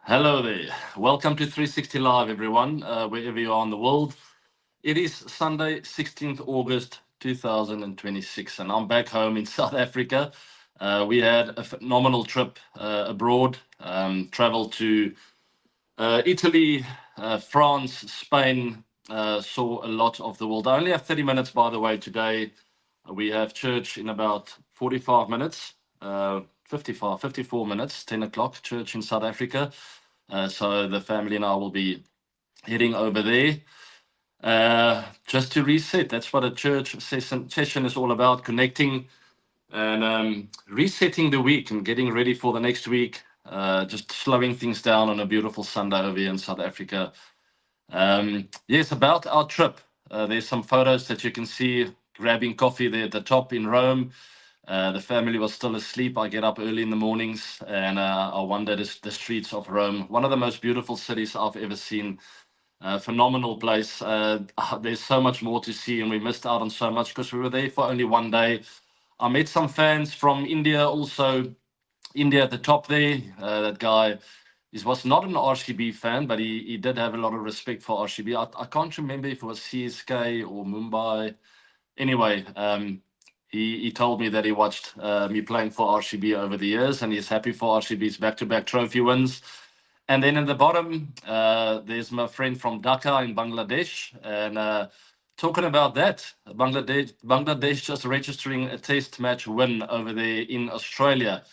Hello there. Welcome to 360 Live, everyone, wherever you are in the world. It is Sunday, 16th August 2026, and I'm back home in South Africa. We had a phenomenal trip abroad, traveled to Italy, France, Spain, saw a lot of the world. I only have 30 minutes, by the way, today. We have church in about 45 minutes, 54 minutes, 10 o'clock, church in South Africa. So the family and I will be heading over there just to reset. That's what a church session is all about, connecting and resetting the week and getting ready for the next week, just slowing things down on a beautiful Sunday over here in South Africa. Yes, about our trip. There's some photos that you can see grabbing coffee there at the top in Rome. The family was still asleep. I get up early in the mornings and I wander the streets of Rome, one of the most beautiful cities I've ever seen. Phenomenal place. There's so much more to see, and we missed out on so much because we were there for only one day. I met some fans from India also. India at the top there. That guy was not an RCB fan, but he did have a lot of respect for RCB. I can't remember if it was CSK or Mumbai. Anyway, he told me that he watched me playing for RCB over the years, and he's happy for RCB's back-to-back trophy wins. And then in the bottom, there's my friend from Dhaka in Bangladesh. And talking about that, Bangladesh just registering a test match win over there in Australia.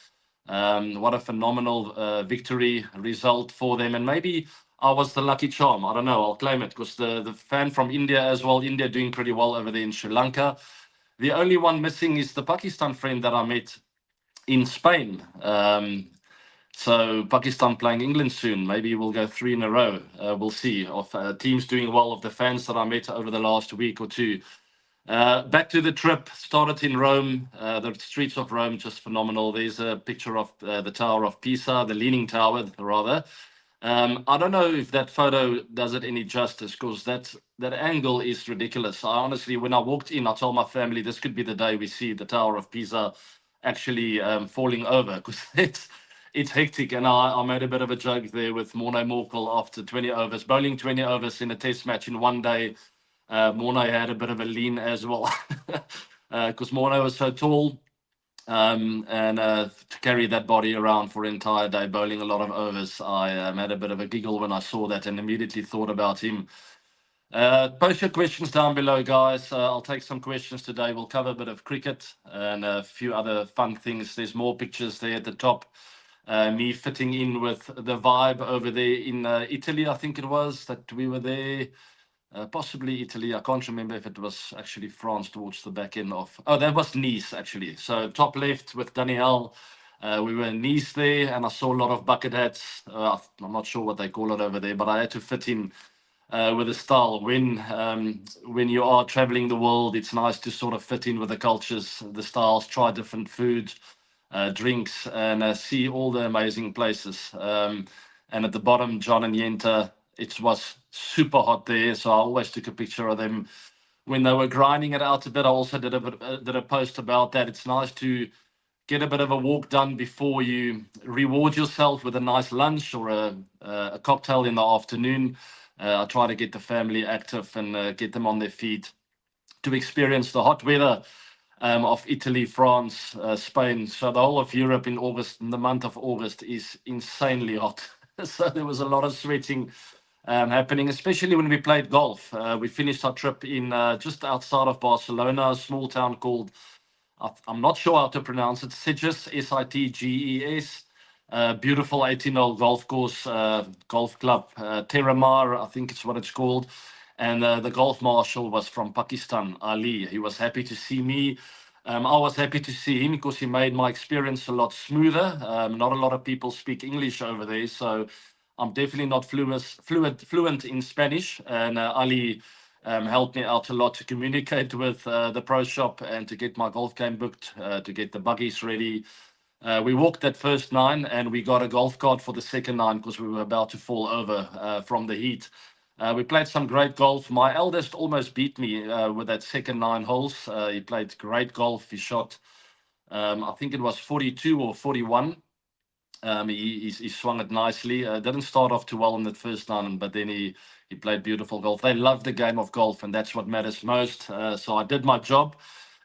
What a phenomenal victory result for them. And maybe I was the lucky charm. I don't know. I'll claim it because the fan from India as well. India doing pretty well over there in Sri Lanka. The only one missing is the Pakistan friend that I met in Spain. So Pakistan playing England soon. Maybe we'll go three in a row. We'll see. Of teams doing well, of the fans that I met over the last week or two. Back to the trip. Started in Rome. The streets of Rome, just phenomenal. There's a picture of the Tower of Pisa, the Leaning Tower, rather. I don't know if that photo does it any justice because that angle is ridiculous. I honestly, when I walked in, I told my family this could be the day we see the Tower of Pisa actually falling over because it's hectic. And I made a bit of a joke there with Morne Morkel after 20 overs, bowling 20 overs in a test match in one day. Morne had a bit of a lean as well because Morne was so tall. And to carry that body around for an entire day, bowling a lot of overs, I had a bit of a giggle when I saw that and immediately thought about him. Post your questions down below, guys. I'll take some questions today. We'll cover a bit of cricket and a few other fun things. There's more pictures there at the top. Me fitting in with the vibe over there in Italy, I think it was, that we were there. Possibly Italy. I can't remember if it was actually France towards the back end of. Oh, that was Nice, actually. So top left with Danielle. We were in Nice there, and I saw a lot of bucket hats. I'm not sure what they call it over there, but I had to fit in with the style. When you are traveling the world, it's nice to sort of fit in with the cultures, the styles, try different foods, drinks, and see all the amazing places. And at the bottom, John and Yenta, it was super hot there, so I always took a picture of them when they were grinding it out a bit. I also did a post about that. It's nice to get a bit of a walk done before you reward yourself with a nice lunch or a cocktail in the afternoon. I try to get the family active and get them on their feet to experience the hot weather of Italy, France, Spain. So the whole of Europe in August, in the month of August, is insanely hot. So there was a lot of sweating happening, especially when we played golf. We finished our trip in just outside of Barcelona, a small town called, I'm not sure how to pronounce it, Sitges, Sitges. Beautiful 18-hole golf course, golf club, Terramar, I think it's what it's called. And the golf marshal was from Pakistan, Ali. He was happy to see me. I was happy to see him because he made my experience a lot smoother. Not a lot of people speak English over there, so I'm definitely not fluent in Spanish. And Ali helped me out a lot to communicate with the pro shop and to get my golf game booked, to get the buggies ready. We walked that first nine and we got a golf cart for the second nine because we were about to fall over from the heat. We played some great golf. My eldest almost beat me with that second 9 holes. He played great golf. He shot, I think it was 42 or 41. He swung it nicely. Didn't start off too well in the first nine, but then he played beautiful golf. They love the game of golf, and that's what matters most. So I did my job,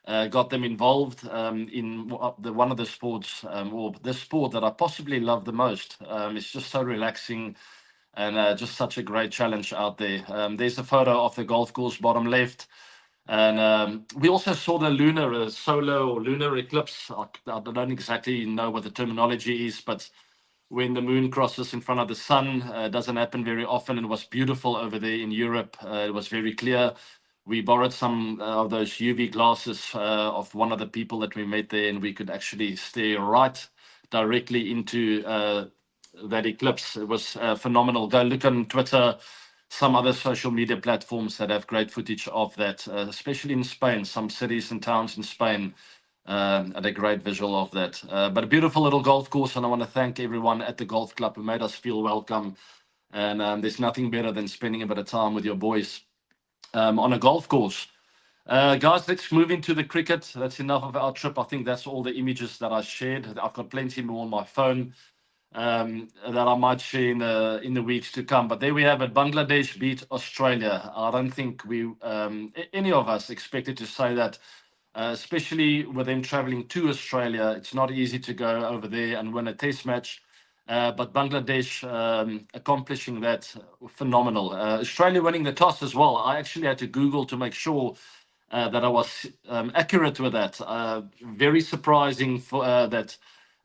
got them involved in one of the sports, or the sport that I possibly love the most. It's just so relaxing and just such a great challenge out there. There's a photo of the golf course, bottom left. And we also saw the solar or lunar eclipse. I don't exactly know what the terminology is, but when the moon crosses in front of the sun, doesn't happen very often. It was beautiful over there in Europe. It was very clear. We borrowed some of those UV glasses of one of the people that we met there, and we could actually stare right directly into that eclipse. It was phenomenal. Go look on Twitter, some other social media platforms that have great footage of that, especially in Spain. Some cities and towns in Spain had a great visual of that. But a beautiful little golf course, and I want to thank everyone at the golf club who made us feel welcome. And there's nothing better than spending a bit of time with your boys on a golf course. Guys, let's move into the cricket. That's enough of our trip. I think that's all the images that I shared. I've got plenty more on my phone that I might share in the weeks to come. But there we have it. Bangladesh beat Australia. I don't think any of us expected to say that, especially with them traveling to Australia. It's not easy to go over there and win a test match. But Bangladesh accomplishing that, phenomenal. Australia winning the toss as well. I actually had to Google to make sure that I was accurate with that. Very surprising for that.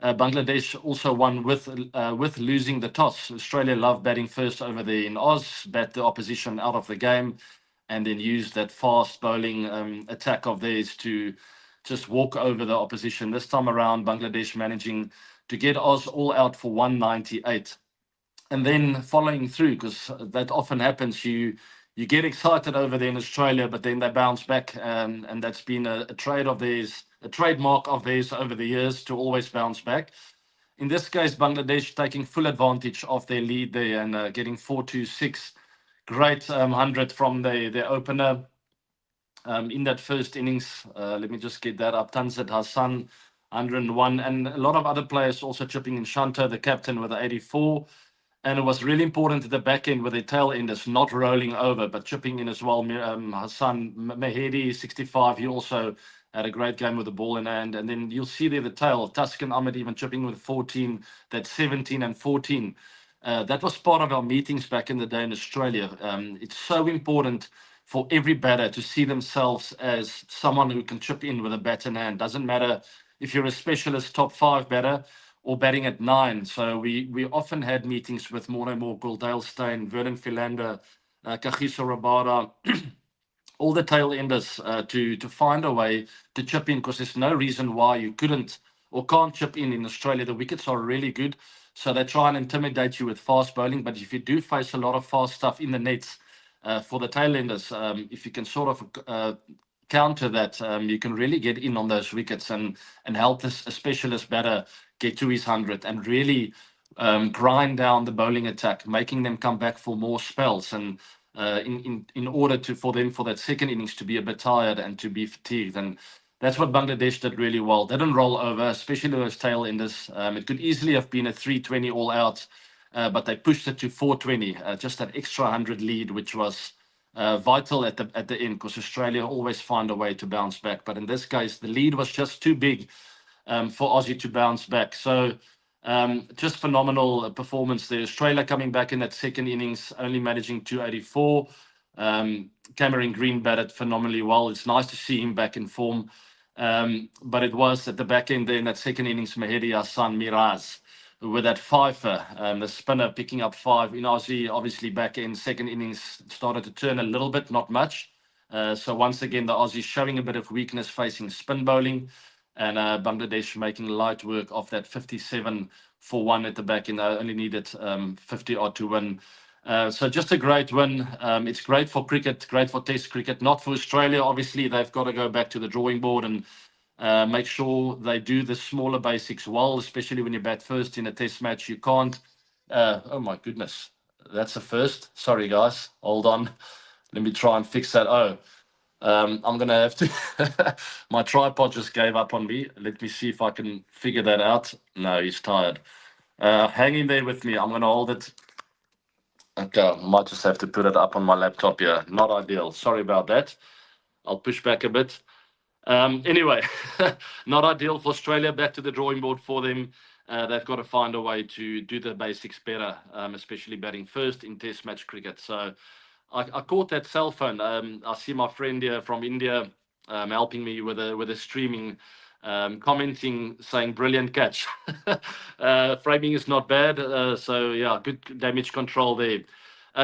Bangladesh also won with losing the toss. Australia love batting first over there in Oz, bat the opposition out of the game, and then use that fast bowling attack of theirs to just walk over the opposition. This time around, Bangladesh managing to get Oz all out for 198. And then following through, because that often happens, you get excited over there in Australia, but then they bounce back, and that's been a trade of theirs, a trademark of theirs over the years, to always bounce back. In this case, Bangladesh taking full advantage of their lead there and getting 4-2-6. Great 100 from their opener in that first innings. Let me just get that up. Tanzit Hassan, 101, and a lot of other players also chipping in. Shanto, the captain, with the 84. And it was really important at the back end with the tail enders not rolling over, but chipping in as well. Hassan Mehedi, 65, he also had a great game with the ball in hand. And then you'll see there the tail, Tuscan Ahmed even chipping with 14, that's 17 and 14. That was part of our meetings back in the day in Australia. It's so important for every batter to see themselves as someone who can chip in with a bat in hand. Doesn't matter if you're a specialist top 5 batter or batting at 9. So we often had meetings with Morne Morkel, Dale Steyn, Vernon Philander, Kagiso Rabada, all the tail enders to find a way to chip in, because there's no reason why you couldn't or can't chip in Australia. The wickets are really good, so they try and intimidate you with fast bowling. But if you do face a lot of fast stuff in the nets for the tail enders, if you can sort of counter that, you can really get in on those wickets and help a specialist batter get to his 100 and really grind down the bowling attack, making them come back for more spells, and in order for that second innings to be a bit tired and to be fatigued. And that's what Bangladesh did really well. They didn't roll over, especially those tail enders. It could easily have been a 320 all out, but they pushed it to 420, just that extra 100 lead, which was vital at the end, because Australia always find a way to bounce back. But in this case, the lead was just too big for Aussie to bounce back. So just phenomenal performance there. Australia coming back in that second innings, only managing 284. Cameron Green batted phenomenally well. It's nice to see him back in form. But it was at the back end there in that second innings, Mehedi Hassan Miraz with that fifer, the spinner picking up 5 in Aussie. Obviously back in second innings started to turn a little bit, not much. So once again, the Aussies showing a bit of weakness facing spin bowling, and Bangladesh making light work of that 57 for 1 at the back end. They only needed 50 odd to win. So just a great win. It's great for cricket, great for Test cricket, not for Australia. Obviously, they've got to go back to the drawing board and make sure they do the smaller basics well, especially when you bat first in a Test match. You can't. Oh my goodness, that's a first. Sorry, guys. Hold on. Let me try and fix that. I'm going to have to. My tripod just gave up on me. Let me see if I can figure that out. No, he's tired. Hang in there with me. I'm going to hold it. Okay, I might just have to put it up on my laptop here. Not ideal. Sorry about that. I'll push back a bit. Anyway, not ideal for Australia. Back to the drawing board for them. They've got to find a way to do the basics better, especially batting first in Test match cricket. So I caught that cell phone. I see my friend here from India helping me with the streaming, commenting, saying brilliant catch. Framing is not bad. So yeah, good damage control there.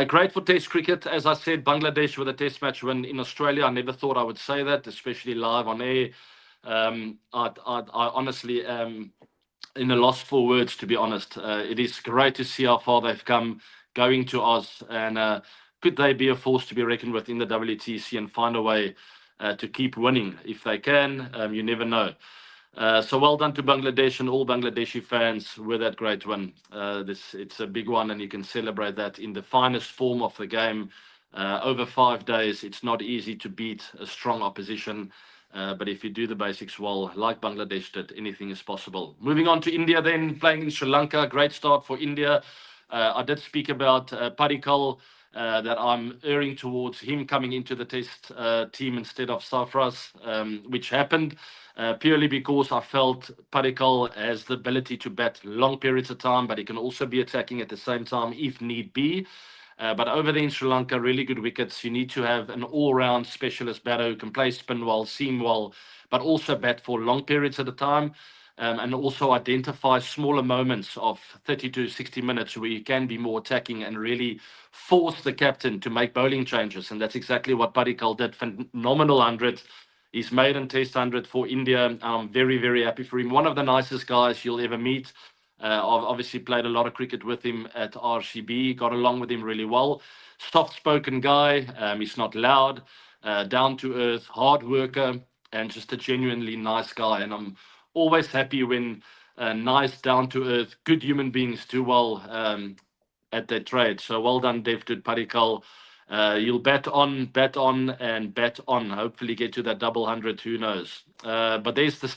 Great for Test cricket. As I said, Bangladesh with a Test match win in Australia. I never thought I would say that, especially live on air. I honestly am in a loss for words, to be honest. It is great to see how far they've come going to Oz, and could they be a force to be reckoned with in the WTC and find a way to keep winning if they can? You never know. So well done to Bangladesh and all Bangladeshi fans with that great win. It's a big one, and you can celebrate that in the finest form of the game. Over 5 days, it's not easy to beat a strong opposition. But if you do the basics well, like Bangladesh did, anything is possible. Moving on to India, then playing in Sri Lanka. Great start for India. I did speak about Padikkal, that I'm erring towards him coming into the Test team instead of Safras, which happened purely because I felt Padikkal has the ability to bat long periods of time, but he can also be attacking at the same time if need be. But over there in Sri Lanka, really good wickets. You need to have an all-round specialist batter who can play spin well, seam well, but also bat for long periods at a time, and also identify smaller moments of 30 to 60 minutes where you can be more attacking and really force the captain to make bowling changes. And that's exactly what Padikkal did. Phenomenal 100. He's made and test 100 for India. I'm very, very happy for him. One of the nicest guys you'll ever meet. I've obviously played a lot of cricket with him at RCB, got along with him really well. Soft-spoken guy, he's not loud, down to earth, hard worker, and just a genuinely nice guy. And I'm always happy when nice, down to earth, good human beings do well at their trade. So well done, Devdutt Padikkal. You'll bat on, and bat on. Hopefully, get to that double 100. Who knows? But there's the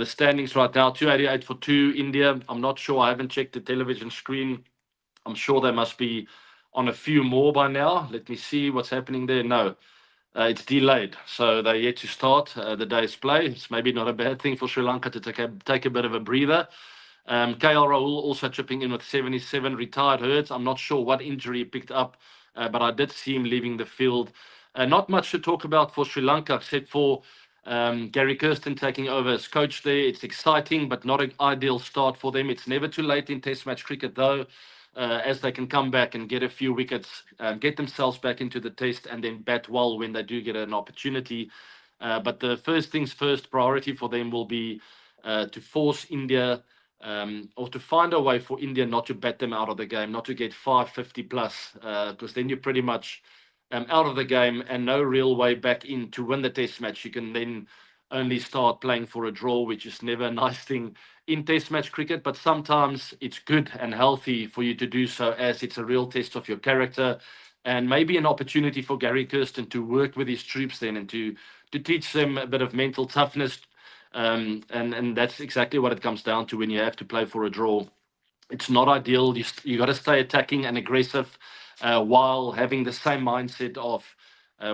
standings right now: 288 for 2 India. I'm not sure. I haven't checked the television screen. I'm sure they must be on a few more by now. Let me see what's happening there. No, it's delayed, so they're yet to start the day's play. It's maybe not a bad thing for Sri Lanka to take a bit of a breather. KL Rahul also chipping in with 77. Retired Hurts. I'm not sure what injury he picked up, but I did see him leaving the field. Not much to talk about for Sri Lanka, except for Gary Kirsten taking over as coach there. It's exciting, but not an ideal start for them. It's never too late in Test match cricket, though, as they can come back and get a few wickets, get themselves back into the Test, and then bat well when they do get an opportunity. But the first things first, priority for them will be to force India, or to find a way for India not to bat them out of the game, not to get 550 plus, because then you're pretty much out of the game and no real way back in to win the Test match. You can then only start playing for a draw, which is never a nice thing in Test match cricket. But sometimes it's good and healthy for you to do so, as it's a real test of your character, and maybe an opportunity for Gary Kirsten to work with his troops then and to teach them a bit of mental toughness. And that's exactly what it comes down to when you have to play for a draw. It's not ideal. You got to stay attacking and aggressive, while having the same mindset of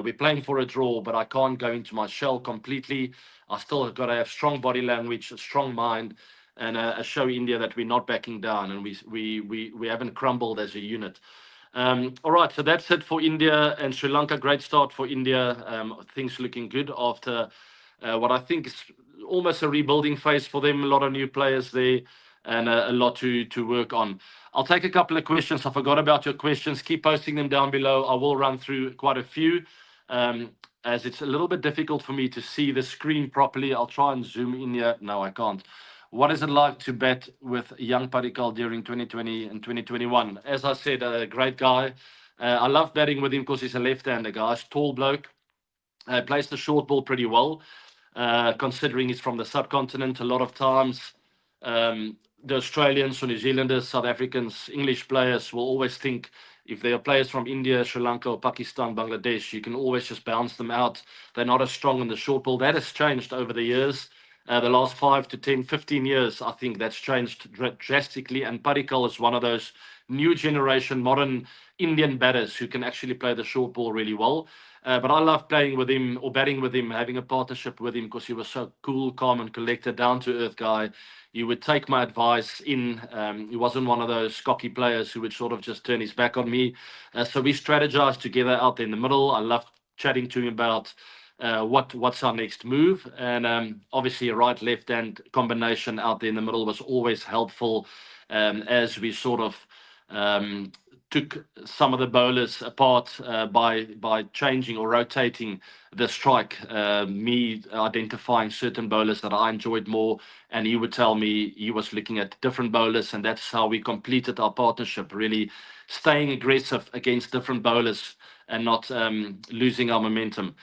we're playing for a draw, but I can't go into my shell completely. I still got to have strong body language, a strong mind, and show India that we're not backing down and we haven't crumbled as a unit. All right, so that's it for India and Sri Lanka. Great start for India. Things looking good after what I think is almost a rebuilding phase for them. A lot of new players there, and a lot to work on. I'll take a couple of questions. I forgot about your questions. Keep posting them down below. I will run through quite a few, as it's a little bit difficult for me to see the screen properly. I'll try and zoom in here. No, I can't. What is it like to bat with young Padikkal during 2020 and 2021? As I said, a great guy. I love batting with him because he's a left-hander guy. He's a tall bloke. Plays the short ball pretty well, considering he's from the subcontinent. A lot of times, the Australians or New Zealanders, South Africans, English players will always think if they are players from India, Sri Lanka, or Pakistan, Bangladesh, you can always just bounce them out. They're not as strong in the short ball. That has changed over the years. The last 5 to 10, 15 years, I think that's changed drastically. And Padikkal is one of those new generation, modern Indian batters who can actually play the short ball really well. But I love playing with him or batting with him, having a partnership with him because he was so cool, calm, and collected, down to earth guy. He would take my advice in. He wasn't one of those cocky players who would sort of just turn his back on me. So we strategized together out there in the middle. I loved chatting to him about what's our next move, and obviously a right left hand combination out there in the middle was always helpful, as we sort of took some of the bowlers apart by changing or rotating the strike. Me identifying certain bowlers that I enjoyed more, and he would tell me he was looking at different bowlers, and that's how we completed our partnership. Really staying aggressive against different bowlers and not losing our momentum.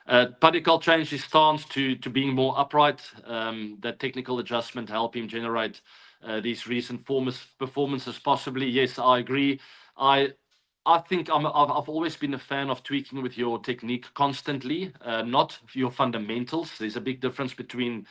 Padikkal changed his stance to being more upright. That technical adjustment helped him generate these recent performances. Possibly, yes, I agree. I I think I've always been a fan of tweaking with your technique constantly, not your fundamentals. There's a big difference between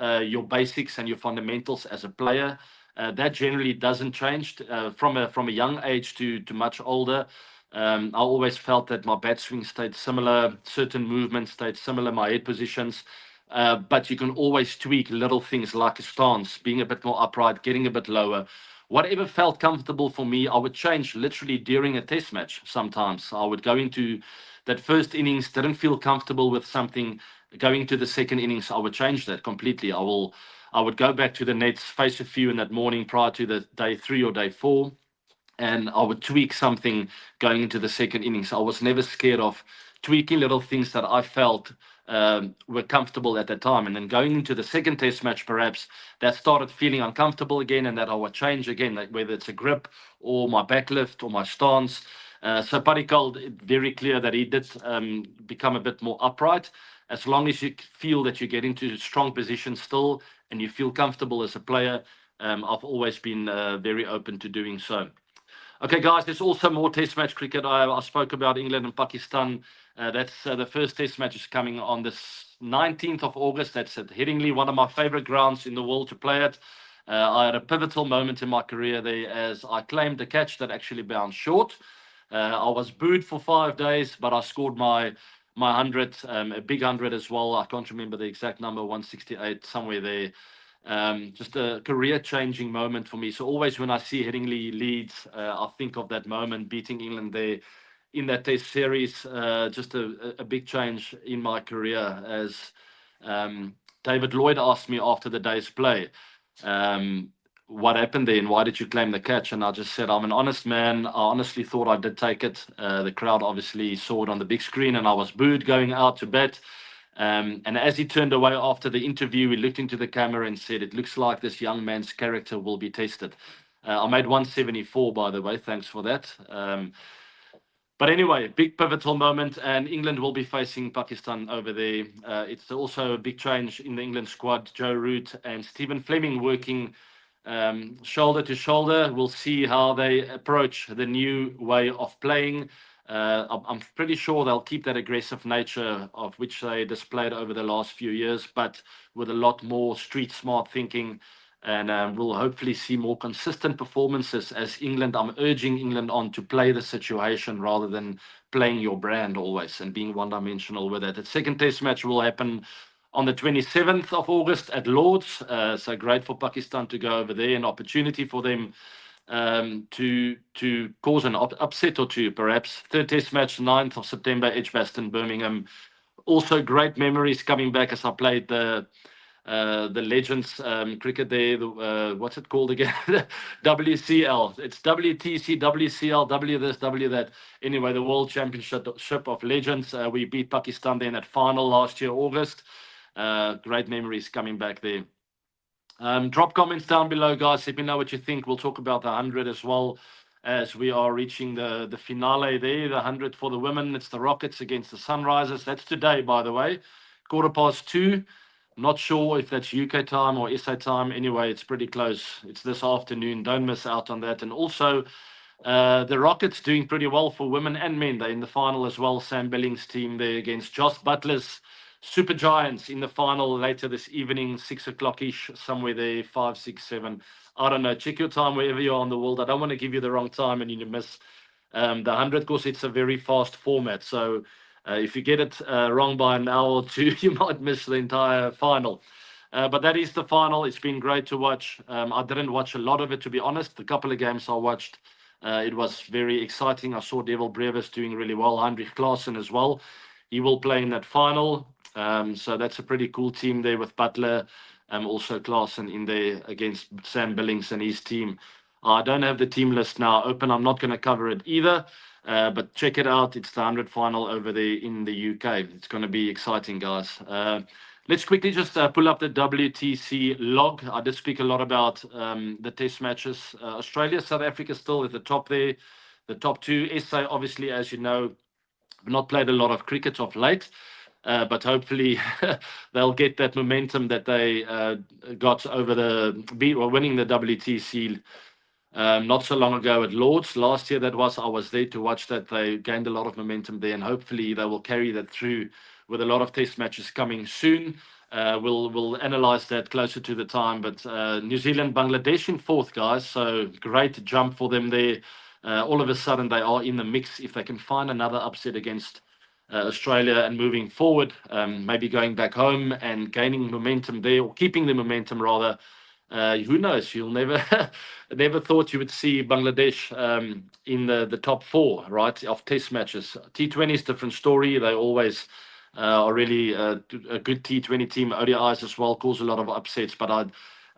your basics and your fundamentals as a player. That generally doesn't change from a young age to much older. I always felt that my bat swing stayed similar, certain movements stayed similar, my head positions. But you can always tweak little things like a stance, being a bit more upright, getting a bit lower. Whatever felt comfortable for me, I would change literally during a test match. Sometimes I would go into that first innings, didn't feel comfortable with something. Going to the second innings, I would change that completely. I would go back to the nets, face a few in that morning prior to the day 3 or day 4, and I would tweak something going into the second innings. I was never scared of tweaking little things that I felt were comfortable at that time. And then going into the second test match, perhaps that started feeling uncomfortable again, and that I would change again, like whether it's a grip or my backlift or my stance. So Padikkal, very clear that he did become a bit more upright. As long as you feel that you get into strong position still and you feel comfortable as a player, I've always been very open to doing so. Okay, guys, there's also more test match cricket. I spoke about England and Pakistan. That's the first test match is coming on the 19th of August. That's at Headingley, one of my favorite grounds in the world to play at. I had a pivotal moment in my career there as I claimed a catch that actually bounced short. I was booed for 5 days, but I scored my 100, a big 100 as well. I can't remember the exact number, 168, somewhere there. Just a career-changing moment for me. So always when I see Headingley leads, I think of that moment, beating England there in that Test series. Just a big change in my career, as David Lloyd asked me after the day's play, what happened there and why did you claim the catch? And I just said, I'm an honest man. I honestly thought I did take it. The crowd obviously saw it on the big screen, and I was booed going out to bat. And as he turned away after the interview, he looked into the camera and said, it looks like this young man's character will be tested. I made 174, by the way. Thanks for that. But anyway, big pivotal moment, and England will be facing Pakistan over there. It's also a big change in the England squad. Joe Root and Stephen Fleming working shoulder to shoulder. We'll see how they approach the new way of playing. I'm pretty sure they'll keep that aggressive nature of which they displayed over the last few years, but with a lot more street smart thinking. And we'll hopefully see more consistent performances as England. I'm urging England on to play the situation rather than playing your brand always and being one-dimensional with it. The second test match will happen on the 27th of August at Lords. So great for Pakistan to go over there, an opportunity for them to cause an upset or two, perhaps. Third test match, 9th of September, Edgbaston, Birmingham. Also great memories coming back as I played the Legends cricket there. What's it called again? WCL. It's WTC, WCL, W this, W that. Anyway, the World Championship of Legends. We beat Pakistan there in that final last year, August. Great memories coming back there. Drop comments down below, guys. Let me know what you think. We'll talk about the 100 as well, as we are reaching the finale there. The 100 for the women. It's the Rockets against the Sunrisers. That's today, by the way. 2:15. Not sure if that's UK time or SA time. Anyway, it's pretty close. It's this afternoon. Don't miss out on that. And also, the Rockets doing pretty well for women and men. They're in the final as well. Sam Billings' team there against Josh Butler's Super Giants in the final later this evening, 6 o'clock-ish, somewhere there, 5, 6, 7. I don't know. Check your time wherever you are in the world. I don't want to give you the wrong time and you miss the 100. Of course, it's a very fast format. So if you get it wrong by an hour or two, you might miss the entire final. But that is the final. It's been great to watch. I didn't watch a lot of it, to be honest. The couple of games I watched, it was very exciting. I saw Devil Brevis doing really well. Heinrich Klaassen as well. He will play in that final. So that's a pretty cool team there with Butler. Also Klaassen in there against Sam Billings and his team. I don't have the team list now open. I'm not going to cover it either. But check it out. It's the 100 final over there in the UK. It's going to be exciting, guys. Let's quickly just pull up the WTC log. I did speak a lot about the test matches. Australia, South Africa still at the top there. The top two. SA, obviously, as you know, have not played a lot of cricket of late. But hopefully they'll get that momentum that they got over winning the WTC not so long ago at Lords. Last year, I was there to watch that. They gained a lot of momentum there, and hopefully they will carry that through with a lot of test matches coming soon. We'll analyze that closer to the time. But New Zealand, Bangladesh in fourth, guys. So great jump for them there. All of a sudden, they are in the mix. If they can find another upset against Australia and moving forward, maybe going back home and gaining momentum there, or keeping the momentum rather. Who knows? You'll never thought you would see Bangladesh in the top four, right, of test matches. T20 is a different story. They always are really a good T20 team. ODIs as well cause a lot of upsets, but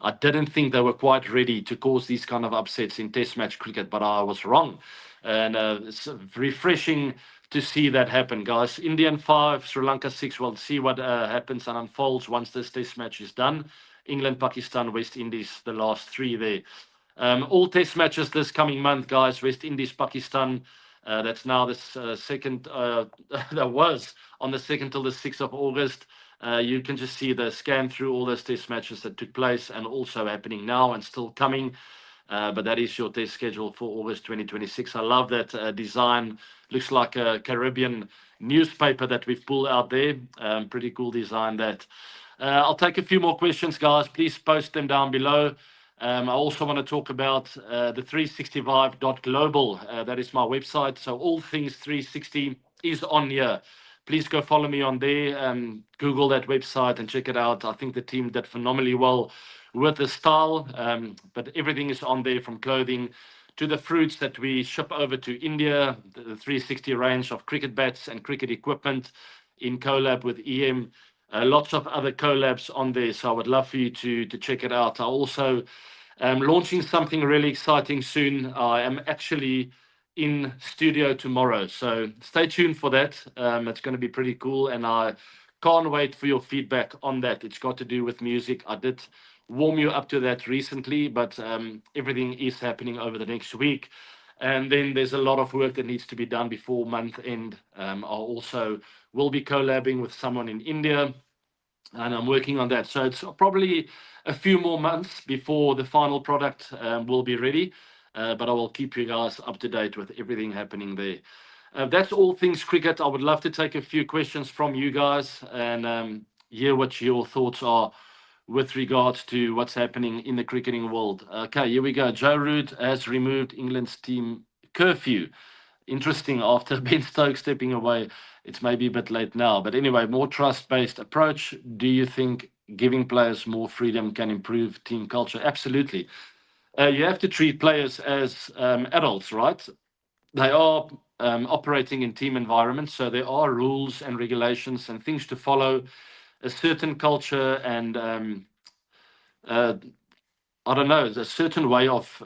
I didn't think they were quite ready to cause these kind of upsets in test match cricket, but I was wrong. And it's refreshing to see that happen, guys. India 5, Sri Lanka 6. We'll see what happens and unfolds once this test match is done. England, Pakistan, West Indies, the last three there. All test matches this coming month, guys. West Indies, Pakistan. That's now the second. That was on the 2nd till the 6th of August. You can just see the scan through all those test matches that took place and also happening now and still coming. But that is your test schedule for August 2026. I love that design. Looks like a Caribbean newspaper that we've pulled out there. Pretty cool design that. I'll take a few more questions, guys. Please post them down below. I also want to talk about the 365.global. That is my website. So all things 360 is on here. Please go follow me on there. Google that website and check it out. I think the team did phenomenally well with the style, but everything is on there, from clothing to the fruits that we ship over to India, the 360 range of cricket bats and cricket equipment in collab with EM. Lots of other collabs on there, so I would love for you to check it out. I also am launching something really exciting soon. I am actually in studio tomorrow, so stay tuned for that. It's going to be pretty cool, and I can't wait for your feedback on that. It's got to do with music. I did warm you up to that recently, but everything is happening over the next week. And then there's a lot of work that needs to be done before month end. I also will be collabing with someone in India, and I'm working on that. So it's probably a few more months before the final product will be ready. But I will keep you guys up to date with everything happening there. That's all things cricket. I would love to take a few questions from you guys and hear what your thoughts are with regards to what's happening in the cricketing world. Okay, here we go. Joe Root has removed England's team curfew. Interesting, after Ben Stokes stepping away, it's maybe a bit late now. But anyway, more trust-based approach. Do you think giving players more freedom can improve team culture? Absolutely. You have to treat players as adults, right? They are operating in team environments, so there are rules and regulations and things to follow, a certain culture and I don't know, a certain way of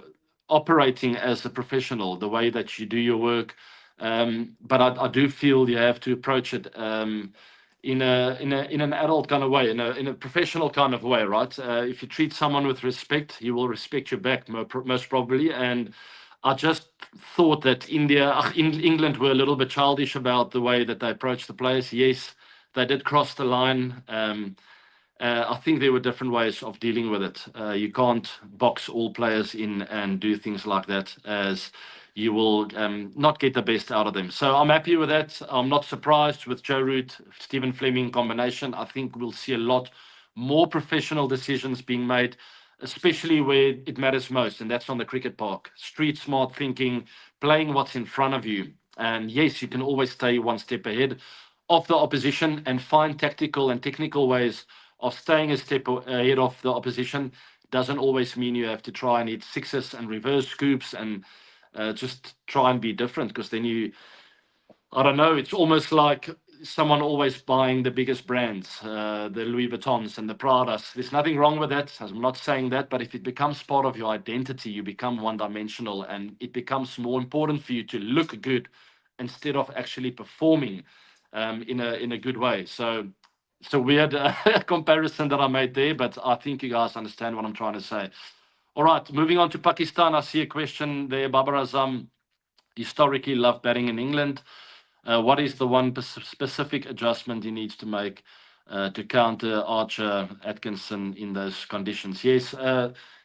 operating as a professional, the way that you do your work. But I do feel you have to approach it in an adult kind of way, in a professional kind of way, right? If you treat someone with respect, he will respect you back most probably. And I just thought that England were a little bit childish about the way that they approached the players. Yes, they did cross the line. I think there were different ways of dealing with it. You can't box all players in and do things like that, as you will not get the best out of them. So I'm happy with that. I'm not surprised with Joe Root, Stephen Fleming combination. I think we'll see a lot more professional decisions being made, especially where it matters most, and that's on the cricket park. Street smart thinking, playing what's in front of you. And yes, you can always stay one step ahead of the opposition and find tactical and technical ways of staying a step ahead of the opposition. Doesn't always mean you have to try and hit sixes and reverse scoops and just try and be different, because then I don't know, it's almost like someone always buying the biggest brands, the Louis Vuittons and the Pradas. There's nothing wrong with that. I'm not saying that, but if it becomes part of your identity, you become one-dimensional, and it becomes more important for you to look good instead of actually performing in a good way. So it's a weird comparison that I made there, but I think you guys understand what I'm trying to say. All right, moving on to Pakistan. I see a question there, Babar Azam. Historically love batting in England. What is the one specific adjustment he needs to make to counter Archer Atkinson in those conditions? Yes,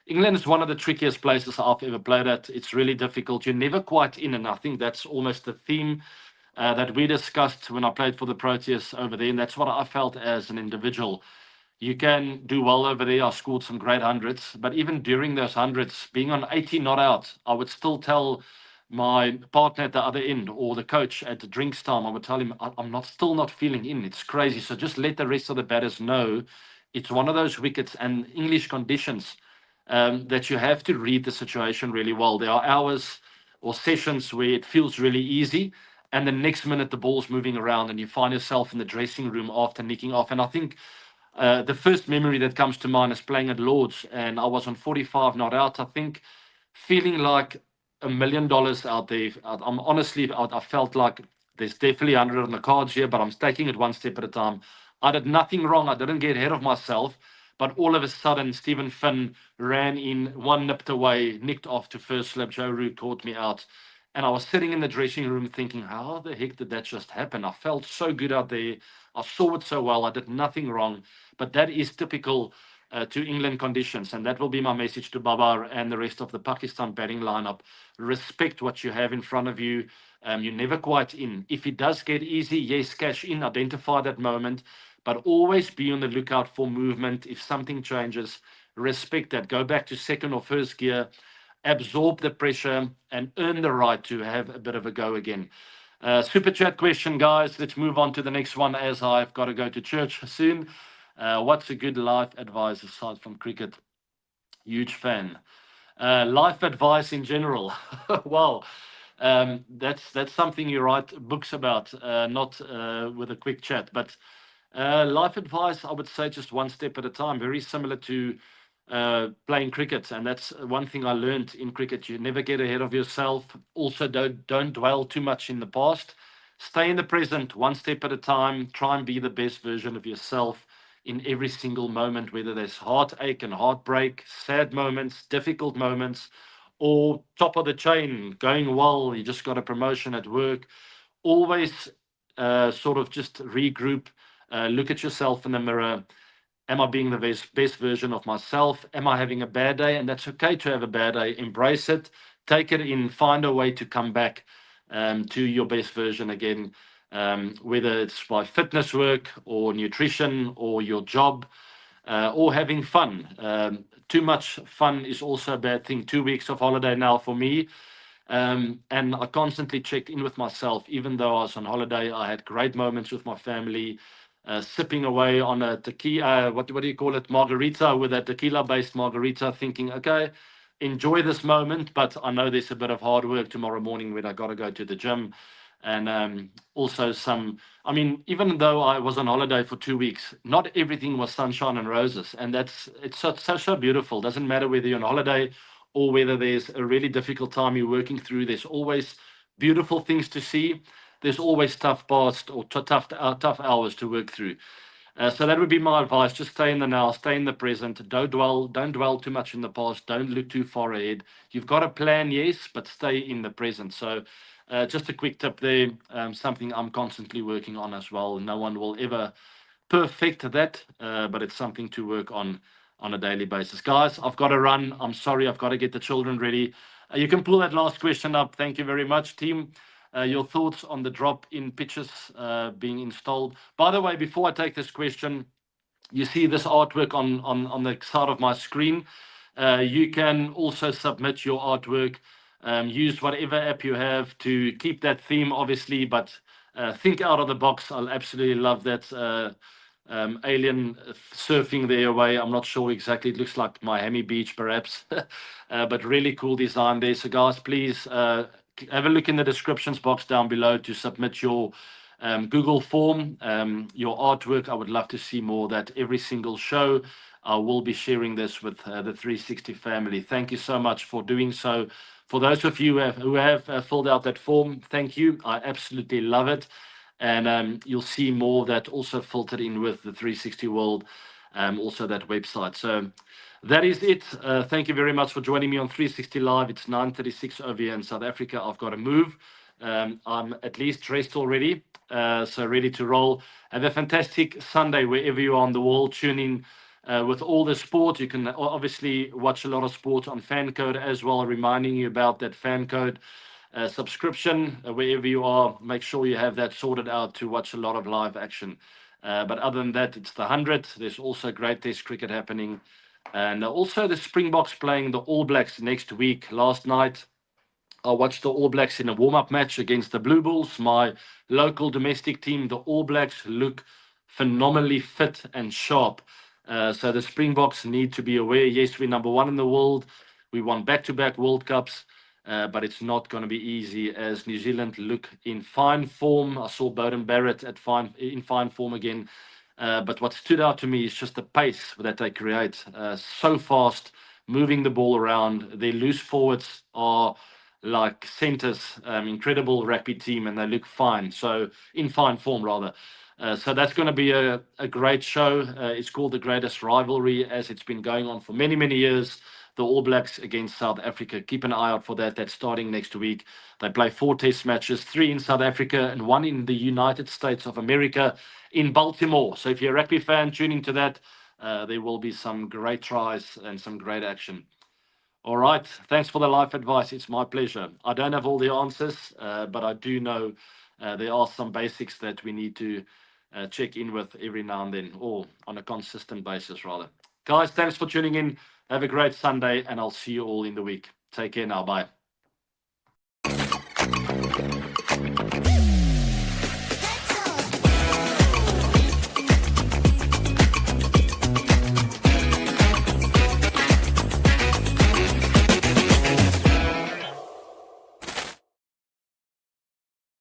England is one of the trickiest places I've ever played at. It's really difficult. You're never quite in, and I think that's almost the theme that we discussed when I played for the Proteas over there, and that's what I felt as an individual. You can do well over there. I scored some great hundreds, but even during those hundreds, being on 80 not out, I would still tell my partner at the other end or the coach at the drinks time, I would tell him, I'm not still not feeling in. It's crazy. So just let the rest of the batters know it's one of those wickets and English conditions that you have to read the situation really well. There are hours or sessions where it feels really easy, and the next minute the ball's moving around and you find yourself in the dressing room after nicking off. And I think the first memory that comes to mind is playing at Lords, and I was on 45 not out, I think, feeling like $1 million out there. I'm honestly, I felt like there's definitely 100 on the cards here, but I'm taking it one step at a time. I did nothing wrong. I didn't get ahead of myself, but all of a sudden, Stephen Finn ran in, one nipped away, nicked off to first slip. Joe Root caught me out. And I was sitting in the dressing room thinking, how the heck did that just happen? I felt so good out there. I saw it so well. I did nothing wrong. But that is typical to England conditions. And that will be my message to Babar and the rest of the Pakistan batting lineup. Respect what you have in front of you. You're never quite in. If it does get easy, yes, cash in, identify that moment, but always be on the lookout for movement. If something changes, respect that. Go back to second or first gear, absorb the pressure, and earn the right to have a bit of a go again. Super chat question, guys. Let's move on to the next one as I've got to go to church soon. What's a good life advice aside from cricket? Huge fan. Life advice in general. Wow. That's something you write books about, not with a quick chat. But life advice, I would say just one step at a time, very similar to playing cricket. And that's one thing I learned in cricket. You never get ahead of yourself. Also, don't dwell too much in the past. Stay in the present, one step at a time. Try and be the best version of yourself in every single moment, whether there's heartache and heartbreak, sad moments, difficult moments, or top of the chain, going well, you just got a promotion at work. Always sort of just regroup, look at yourself in the mirror. Am I being the best version of myself? Am I having a bad day? And that's okay to have a bad day. Embrace it, take it in, find a way to come back to your best version again, whether it's by fitness work or nutrition or your job or having fun. Too much fun is also a bad thing. 2 weeks of holiday now for me. And I constantly checked in with myself. Even though I was on holiday, I had great moments with my family, sipping away on a tequila, what do you call it, margarita, with a tequila-based margarita, thinking, okay, enjoy this moment, but I know there's a bit of hard work tomorrow morning when I got to go to the gym. And also I mean, even though I was on holiday for 2 weeks, not everything was sunshine and roses. And it's so beautiful. Doesn't matter whether you're on holiday or whether there's a really difficult time you're working through. There's always beautiful things to see. There's always tough parts or tough hours to work through. So that would be my advice. Just stay in the now, stay in the present. Don't dwell too much in the past. Don't look too far ahead. You've got a plan, yes, but stay in the present. So just a quick tip there, something I'm constantly working on as well. No one will ever perfect that, but it's something to work on a daily basis. Guys, I've got to run. I'm sorry, I've got to get the children ready. You can pull that last question up. Thank you very much, team. Your thoughts on the drop in pitches being installed. By the way, before I take this question, you see this artwork on the side of my screen. You can also submit your artwork. Use whatever app you have to keep that theme, obviously, but think out of the box. I'll absolutely love that. Alien surfing their way. I'm not sure exactly. It looks like Miami Beach, perhaps, but really cool design there. So, guys, please have a look in the descriptions box down below to submit your Google form, your artwork. I would love to see more of that every single show. I will be sharing this with the 360 family. Thank you so much for doing so. For those of you who have filled out that form, thank you. I absolutely love it. And you'll see more of that also filtered in with the 360 World, also that website. So that is it. Thank you very much for joining me on 360 Live. It's 9:36 over here in South Africa. I've got to move. I'm at least dressed already, so ready to roll. Have a fantastic Sunday wherever you are in the world. Tune in with all the sport. You can obviously watch a lot of sport on Fan Code as well, reminding you about that Fan Code subscription wherever you are. Make sure you have that sorted out to watch a lot of live action. But other than that, it's the 100. There's also great Test cricket happening. And also the Springboks playing the All Blacks next week. Last night, I watched the All Blacks in a warm-up match against the Blue Bulls, my local domestic team. The All Blacks look phenomenally fit and sharp. So the Springboks need to be aware. Yes, we're number one in the world. We won back-to-back World Cups, but it's not going to be easy as New Zealand look in fine form. I saw Bowden Barrett in fine form again. But what stood out to me is just the pace that they create. So fast, moving the ball around. Their loose forwards are like centers, incredible rugby team, and they look fine. So in fine form, rather. So that's going to be a great show. It's called the Greatest Rivalry, as it's been going on for many, many years. The All Blacks against South Africa. Keep an eye out for that. That's starting next week. They play 4 test matches, 3 in South Africa and 1 in the United States of America in Baltimore. So if you're a rugby fan tuning to that, there will be some great tries and some great action. All right. Thanks for the life advice. It's my pleasure. I don't have all the answers, but I do know there are some basics that we need to check in with every now and then, or on a consistent basis, rather. Guys, thanks for tuning in. Have a great Sunday, and I'll see you all in the week. Take care now. Bye.